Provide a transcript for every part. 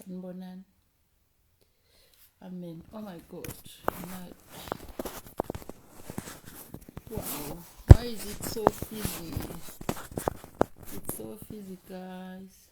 Sanibonani. Amen. Oh my God. Wow. Why is it so fizzy? It's so fizzy, guys.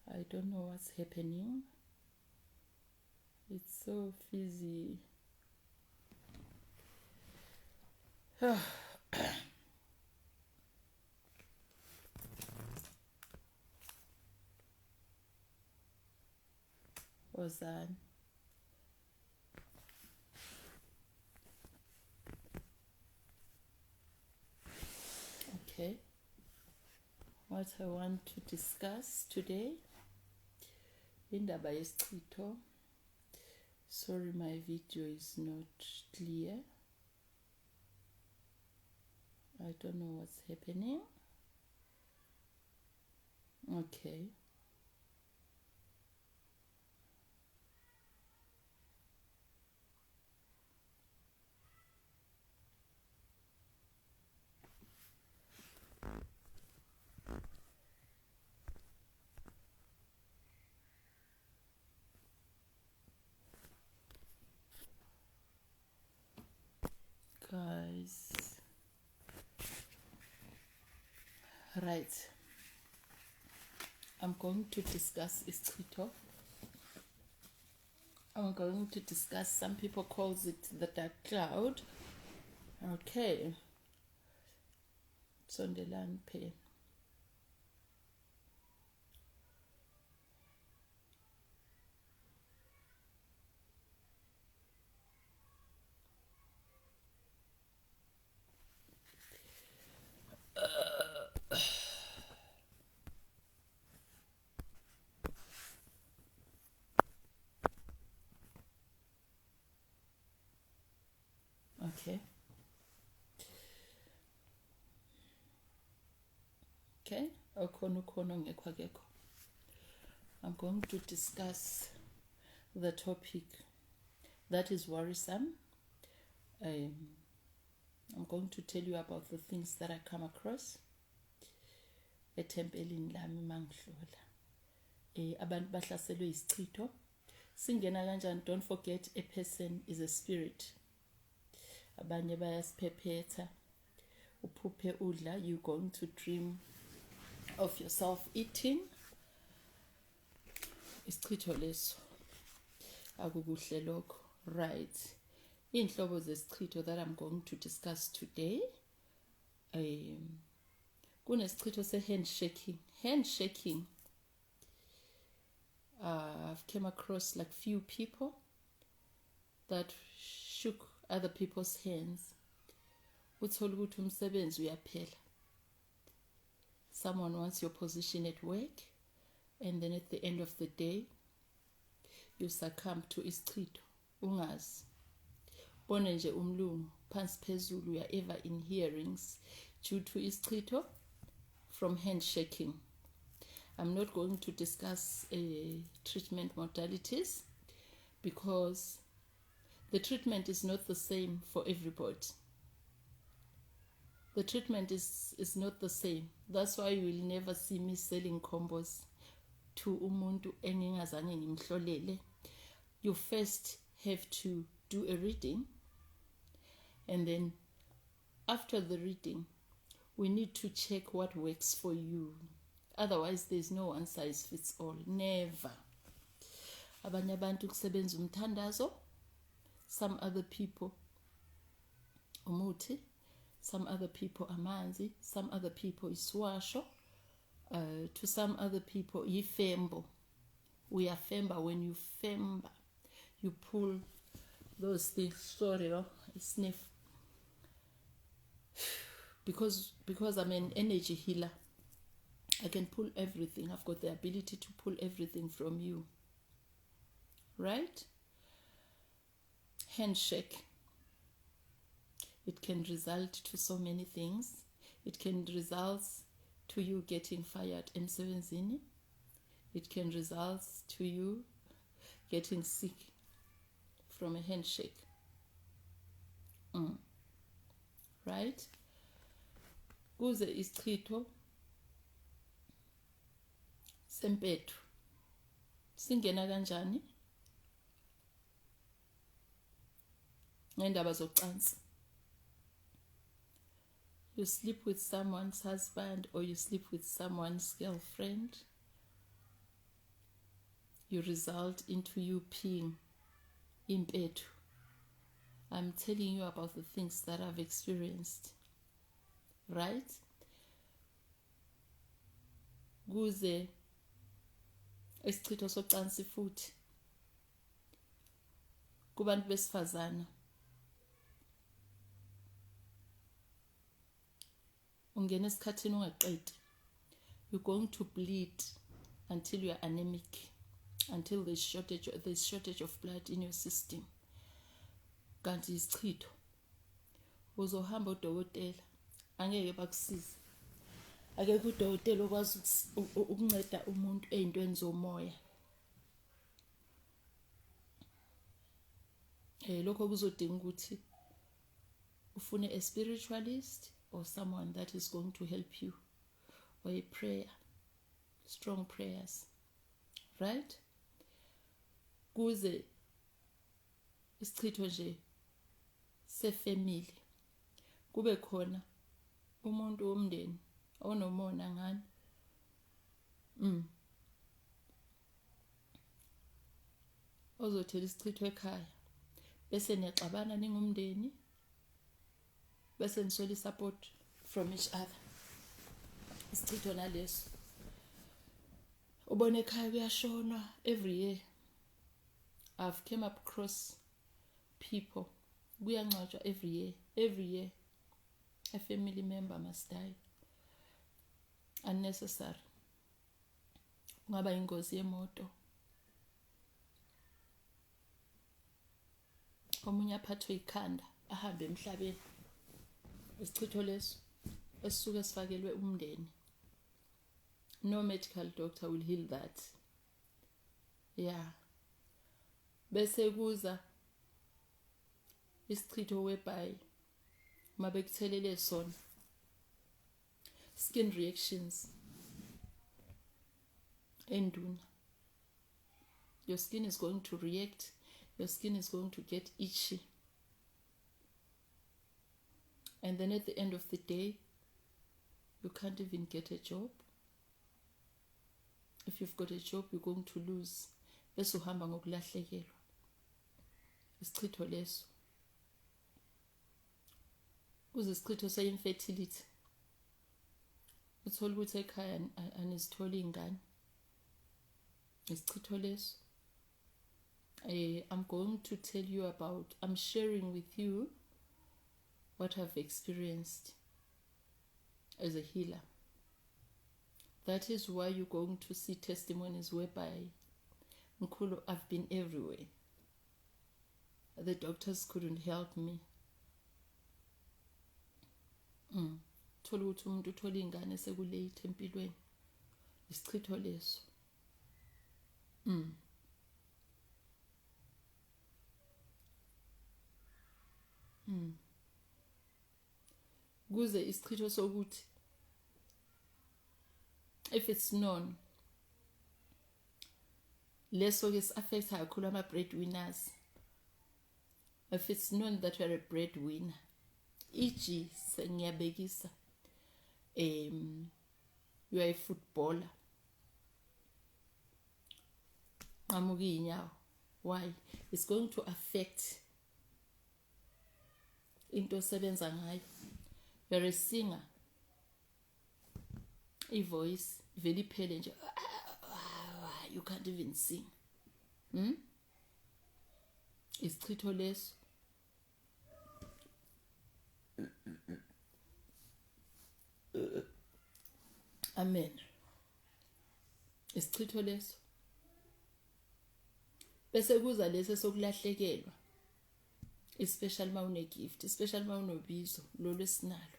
I don't know what's happening. It's so fizzy. What's that? Okay. What I want to discuss today, indaba yesichitho. Sorry, my video is not clear. I don't know what's happening. Okay. Guys. Right. I'm going to discuss Ischitho. I'm going to discuss, some people calls it the dark cloud. Okay. Sondelani phe. Okay. Okay. I'm going to discuss the topic that is worrisome. I'm going to tell you about the things that I come across etempelini lami mangihlola. Abantu bahlaselwe isichitho. Singena kanjani, don't forget a person is a spirit. Abanye bayasiphephetha. Uphuphe udla, you're going to dream of yourself eating. Isichitho leso. Akukuhle lokho. Right. Inhlobo zesichitho that I'm going to discuss today. Kunesichitho se-handshaking. Handshaking. I've came across like few people that shook other people's hands. Uthola ukuthi umsebenzi uyaphela. Someone wants your position at work, and then at the end of the day, you succumb to isichitho. Ungazi. Bone nje umlungu phansi phezulu uya ever in hearings due to isichitho from handshaking. I'm not going to discuss treatment modalities because the treatment is not the same for everybody. The treatment is not the same. That's why you will never see me selling combos to umuntu engingazange ngimhlolele. You first have to do a reading, and then after the reading, we need to check what works for you. Otherwise, there's no one size fits all. Never. Abanye abantu kusebenza umthandazo. Some other people umuthi. Some other people amanzi. Some other people iswasho. To some other people yifembo. We are femba. When you femba, you pull those things. Sorry, sniff. Because I'm an energy healer. I can pull everything. I've got the ability to pull everything from you. Right? Handshake. It can result to so many things. It can result to you getting fired emsebenzini. It can result to you getting sick from a handshake. Right? kuze isichitho sempethu singena kanjani ngendaba zocansi. You sleep with someone's husband or you sleep with someone's girlfriend, you result into you peeing impethu. I'm telling you about the things that I've experienced, right? Kuze isichitho socansi futhi kubantu besifazana ungena esikhathini ungaqedi, you're going to bleed until you are anemic, until there's shortage of blood in your system. Kanti isichitho uzohamba udokotela angeke bakusize. Akekho udokotela okwazi ukunceda umuntu ezintweni zomoya. Lokho kuzodinga ukuthi ufune a spiritualist or someone that is going to help you, or a prayer, strong prayers, right? Kuze isichitho nje sefamily kube khona umuntu womndeni onomona ngani ozothela isichitho ekhaya, bese niyaxabana ningumndeni, bese niswela support from each other. Isichitho naleso ubone ekhaya kuyashona every year. I've came across people kuyangcwatshwa every year a family member must die unnecessary. Kungaba ingozi yemoto, omunye aphathwe ikhanda ahambe emhlabeni. Isichitho leso esisuka sifakelwe umndeni. No medical doctor will heal that. Yeah. Bese kuza isichitho whereby mabekuthelele sona, skin reactions enduna. Your skin is going to react, your skin is going to get itchy, and then at the end of the day you can't even get a job. If you've got a job, you're going to lose. Bese uhamba ngokulahlekelwa. Isichitho leso kuze isichitho se-infertility, uthola ukuthi ekhaya anizitholi ingane. Isichitho leso I'm going to tell you about, I'm sharing with you what I've experienced as a healer. That is why you're going to see testimonies whereby Nkulu, I've been everywhere. The doctors couldn't help me. Thola ukuthi umuntu uthola ingane sekulate empilweni. Isichitho leso. Kuze isichitho sokuthi if it's known, leso ke affects kakhulu ama breadwinners. If it's known that you're a breadwinner, e.g. sengiyabekisa you are a footballer, qamuka inyawo. Why? It's going to affect into osebenza ngayo. You're a singer, a voice very pale nje, you can't even sing. Isichitho leso amen. Isichitho leso bese kuza lese sokulahlekelwa, especially mawune gift, especially mawunobizo lo lesinalo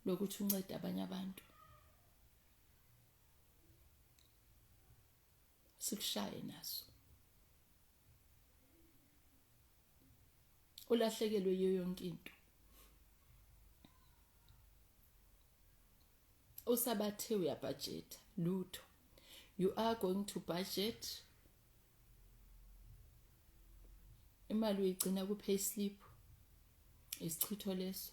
lokuthi uncede abanye abantu, sikushaye naso. Ulahlekelwe yiyo yonke into. usabathe uyabudget lutho. You are going to budget imali uyigcina ku pay slip isichitho leso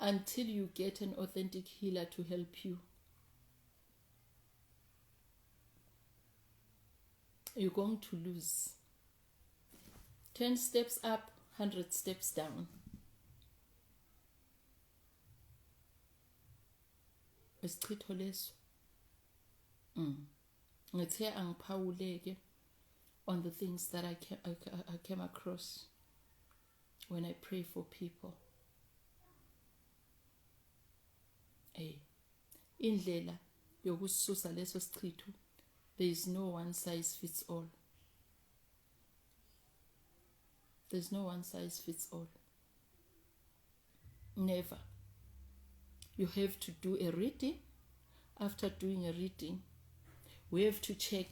until you get an authentic healer to help you. You're going to lose 10 steps up, 100 steps down. Isichitho leso ngithe angiphawuleke on the things that I came across when I pray for people. Indlela yokususa leso sichitho, there is no one size fits all. There's no one size fits all. Never. You have to do a reading. After doing a reading, we have to check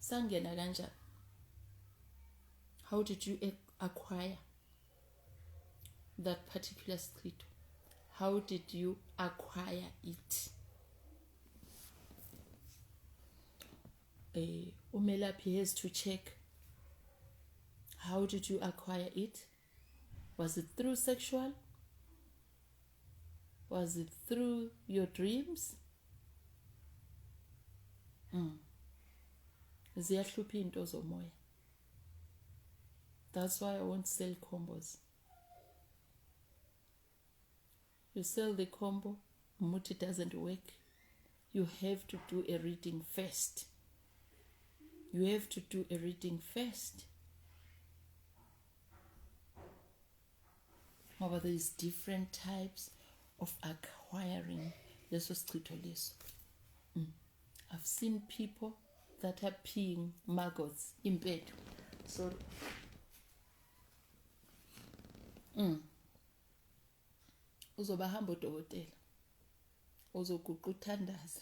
sangena kanjani. How did you acquire that particular sichitho? How did you acquire it? Umelaphi has to check. How did you acquire it? Was it through sexual? Was it through your dreams? Ziyahlupha into zomoya. That's why I won't sell combos. You sell the combo, muti doesn't work. You have to do a reading first. You have to do a reading first. However, there is different types of acquiring leso sichitho leso. I've seen people that are peeing maggots in bed. So uzobahamba udokotela uzoguqa uthandaze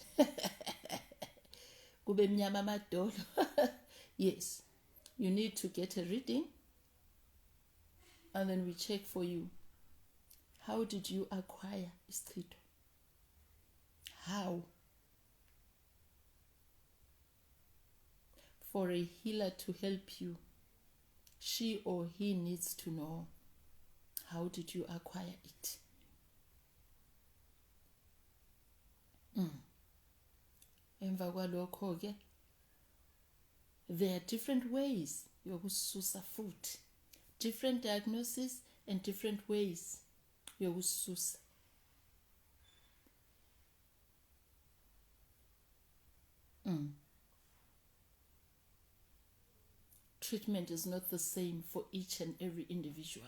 kube mnyama amadolo. Yes, you need to get a reading and then we check for you. How did you acquire isichitho? How? For a healer to help you, she or he needs to know, how did you acquire it? Emva kwalokho ke, there are different ways yokususa futhi, different diagnosis and different ways yokususa. Treatment is not the same for each and every individual.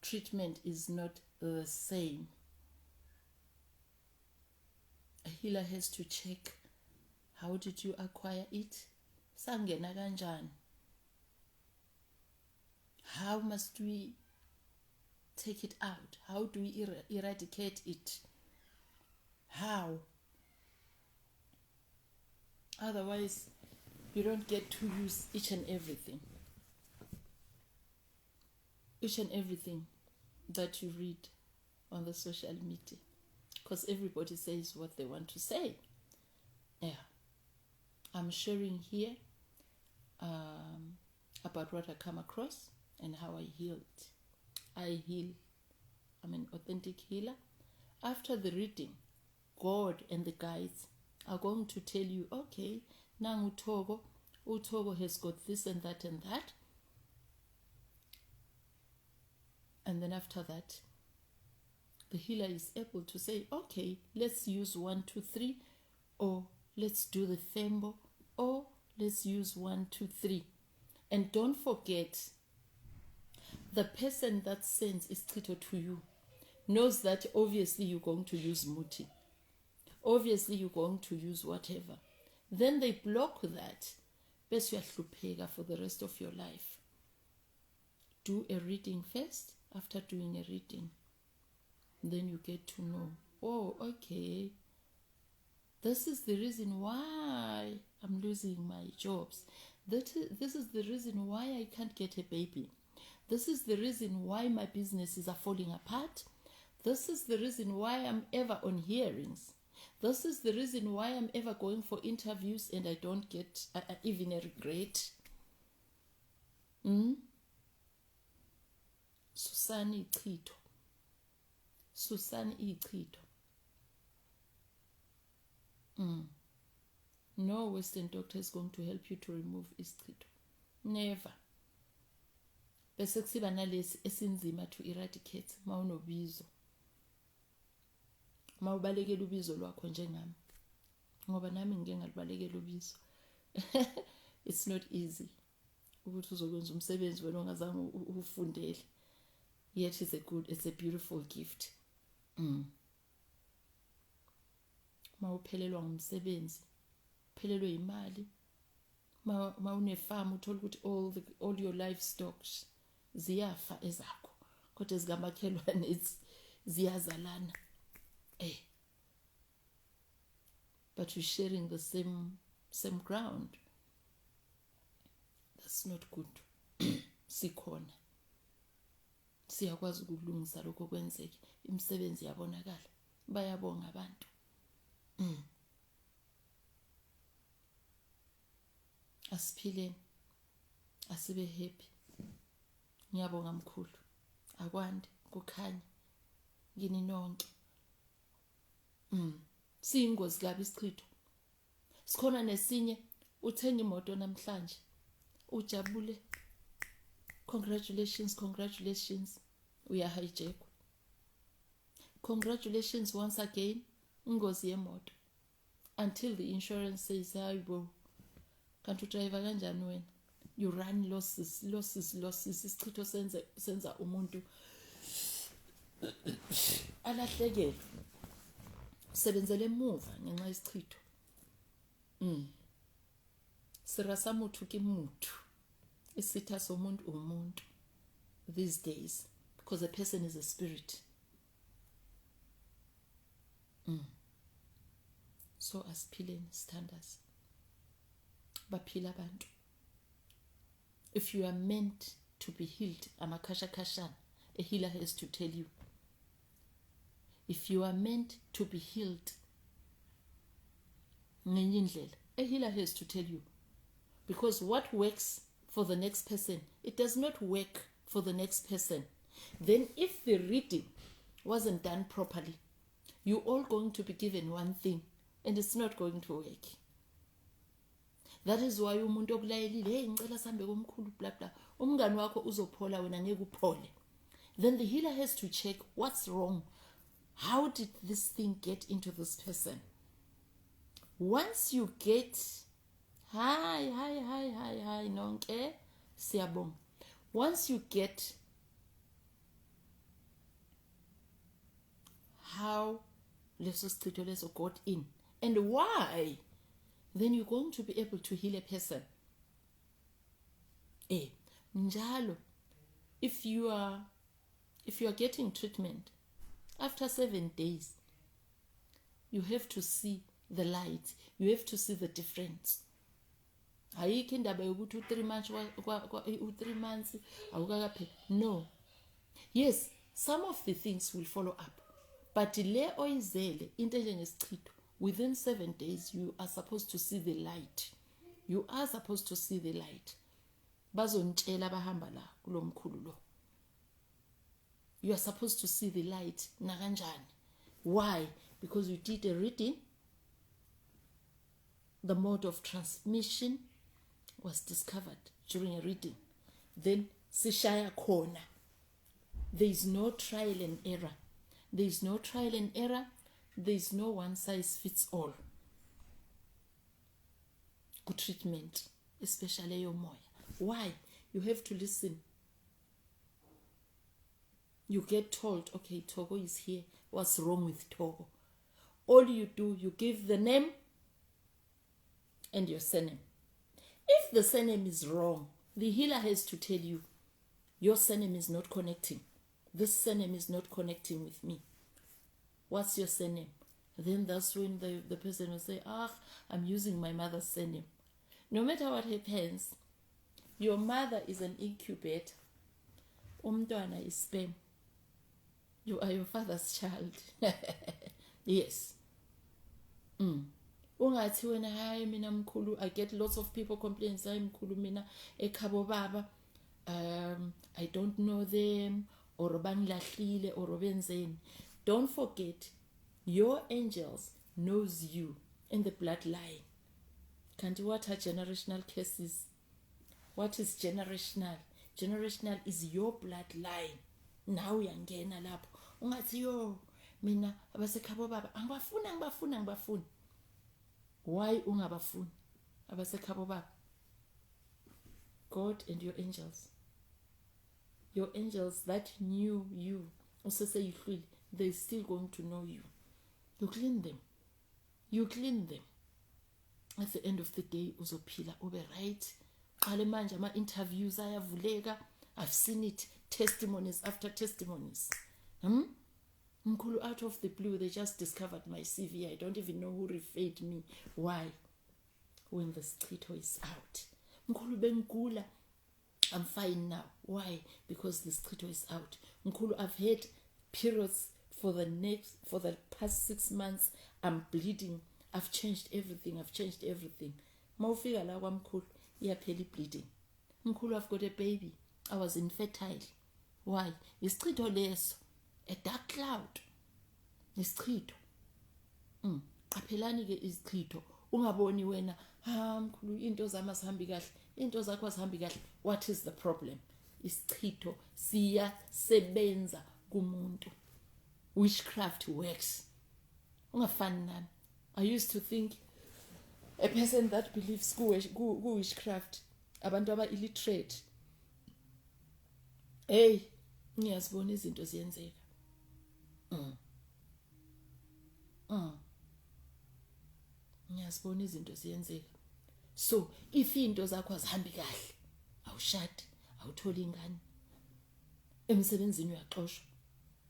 Treatment is not the same. A healer has to check, how did you acquire it? Sangena kanjani? How must we take it out? How do we eradicate it? How? Otherwise, you don't get to use each and everything. Each and everything that you read on the social media. Because everybody says what they want to say. Yeah. I'm sharing here about what I come across and how I healed. I heal. I'm an authentic healer. After the reading, God and the guides are going to tell you, okay, now Utogo has got this and that and that. And then after that, the healer is able to say, okay, let's use 1, 2, 3, or let's do the fembo, or let's use 1, 2, 3. And don't forget, the person that sends isichitho to you knows that obviously you're going to use muti. Obviously you're going to use whatever. Then they block that. Bese uyahlupheka for the rest of your life. Do a reading first. After doing a reading, then you get to know, oh, okay, this is the reason why I'm losing my jobs. This is the reason why I can't get a baby. This is the reason why my businesses are falling apart. This is the reason why I'm ever on hearings. This is the reason why I'm ever going for interviews and I don't get even a regret. Susani Ischitho. Susani Ischitho. No Western doctor is going to help you to remove Ischitho. Never. Bese kusiba nalesi esinzima to eradicate mawunobizo. Mawubalekela ubizo lwakho njengami. Ngoba nami ngike ngalibalekela ubizo. It's not easy. Ukuthi uzokwenza umsebenzi wena ongazange ufundele. Yet it's a beautiful gift. Mawuphelelwa ngumsebenzi, uphelelwe imali, mawunefarm uthola ukuthi all your livestock ziyafa ezakho. Kodwa ezikamakhelwane ziyazalana. But you're sharing the same ground. That's not good. Sikhona. Siyakwazi ukulungisa lokho kwenzeke. Imisebenzi yabonakala. Bayabonga abantu. Asiphileni. Asibe happy. Ngiyabonga mkhulu. Akwande kukhanya. Ngini nonke. Siyingozi kabi Ischitho. Sikhona nesinye uthenga imoto namhlanje. Ujabule. Congratulations. Uya hijack. Congratulations once again. Ingozi yemoto. Until the insurance says, hayibo. Kanti driver kanjani wena? You run losses. Ischitho senza umuntu alahlekele. Sebenzele emuva ngenxa Ischitho. Sirasa muthu ki muthu. Isitha somuntu umuntu these days, because a person is a spirit. So asiphileni sithandaze. Baphila abantu. If you are meant to be healed, amakashakashana, a healer has to tell you. If you are meant to be healed, a healer has to tell you. Because what works for the next person, it does not work for the next person. Then if the reading wasn't done properly, you're all going to be given one thing and it's not going to work. That is why umuntu okulayelile, hey ngicela sambe komkhulu blah blah. Umngani wakho uzophola wena ngeke uphole. Then the healer has to check what's wrong. How did this thing get into this person? Once you get hi nonke siyabonga. Once you get how leso Ischitho leso got in and why, then you're going to be able to heal a person. Njalo, if you are getting treatment, after 7 days, you have to see the light. You have to see the difference. Ayikho indaba yokuthi 3 months 3 months awukakaphela. No. Yes, some of the things will follow up. But le oyizele into njengesichitho, within 7 days you are supposed to see the light. You are supposed to see the light. Bazontshela bahamba la kulomkhulu lo. You are supposed to see the light nakanjani. Why? Because you did a reading. The mode of transmission was discovered during a reading. Then sishaya khona. There is no trial and error. There is no trial and error. There is no one size fits all. Good treatment, especially your moya. Why? You have to listen. You get told, okay, Togo is here. What's wrong with Togo? All you do, you give the name and your surname. If the surname is wrong, the healer has to tell you, your surname is not connecting. This surname is not connecting with me. What's your surname? Then that's when the person will say, I'm using my mother's surname. No matter what happens, your mother is an incubator. Umntwana is sperm. You are your father's child. Yes. Ungathi wena hayi mina mkhulu, I get lots of people complaining hayi mkhulu mina ekhabo baba I don't know them or bangilahlile or benzeni. Don't forget your angels knows you in the bloodline. Kanti what are generational curses? What is generational? Generational is your bloodline. Now uyangena lapho ungathi yo mina abasekhabo baba angibafuni. Why ungabafuni abasekhabo baba? God and your angels that knew you useseyihlwile, they're still going to know you. You clean them at the end of the day uzophila ube right. Qale manje ama interviews ayavuleka. I've seen it, testimonies after testimonies. Mkhulu, out of the blue they just discovered my CV. I don't even know who referred me. Why? When the Ischitho is out. Mkhulu bengigula, I'm fine now. Why? Because the Ischitho is out. Mkhulu, I've had periods for the past 6 months. I'm bleeding. I've changed everything. Mawufika la kwamkhulu iyaphela bleeding. Mkhulu, I've got a baby. I was infertile. Why? Ischitho leso, a dark cloud. Ischitho. Qaphelani ke ischitho. Ungaboni wena, mkhulu into zami asihambi kahle. Into zakho asihambi kahle. What is the problem? Ischitho siyasebenza kumuntu. Witchcraft works. Ungafani nami. I used to think a person that believes witchcraft, abantu aba illiterate. Hey, ngiyazibona izinto ziyenzeka. Ngiyazibona izinto ziyenzeka. So, if into zakho azihambi kahle, awushadi, awutholi ingane, emsebenzini uyaxoshwa,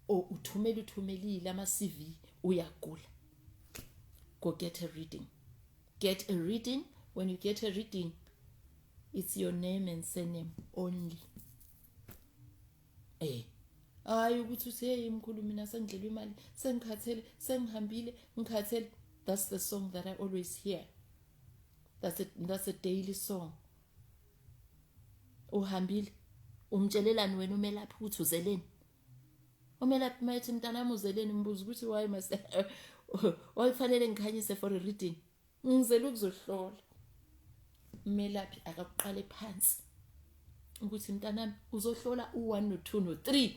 o uthumelile ama CV uyagula. Go get a reading. Get a reading. When you get a reading, it's your name and surname only. Hayi ukuthi uthi mkhulu mina sengidlelwe imali, sengikhathele, sengihambile, ngikhathele. That's the song that I always hear. That's a daily song. Uhambile, umtshelelani wena umelaphi ukuthi uzeleni? Umelaphi mayithi mntanami uzeleni, mbuza ukuthi why must wayifanele ngikhanyise for a reading. Ngizela ukuzohlola. Umelaphi akakuqale phansi ukuthi mntanami uzohlola u1 no2 no3.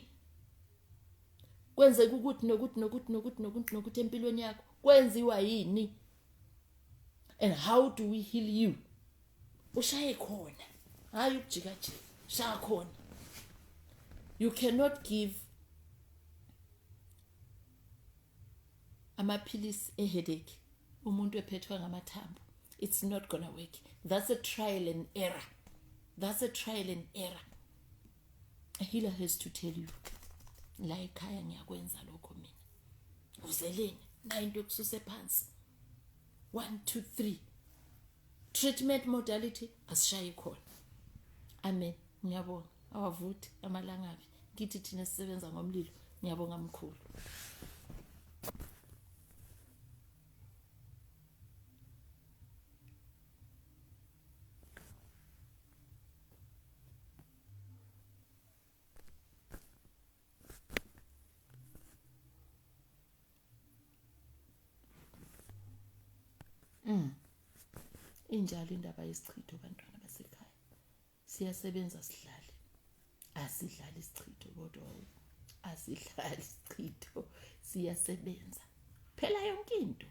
Kwenzeka ukuthi nokuthi empilweni yakho kwenziwa yini? And how do we heal you? Ushaye khona. Hayi ukujika nje. Shaya khona. You cannot give amaphilisi headache umuntu ephethwe ngamathambo. It's not gonna work. That's a trial and error. A healer has to tell you, la ekhaya ngiyakwenza lokho mina. Uzeleni na into kususe phansi. 1 2 3. Treatment modality asishaye khona. Amen. Ngiyabonga. Awavuthi amalangabi. Ngithi thina sisebenza ngomlilo. Ngiyabonga mkhulu. Injalo indaba yesichitho bantwana basekhaya. Siyasebenza sihlale. Asidlali isichitho kodwa asidlali isichitho. Siyasebenza. Phela yonke into.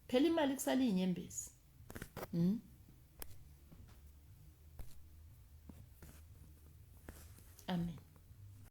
Phela imali kusala inyembezi. Amen.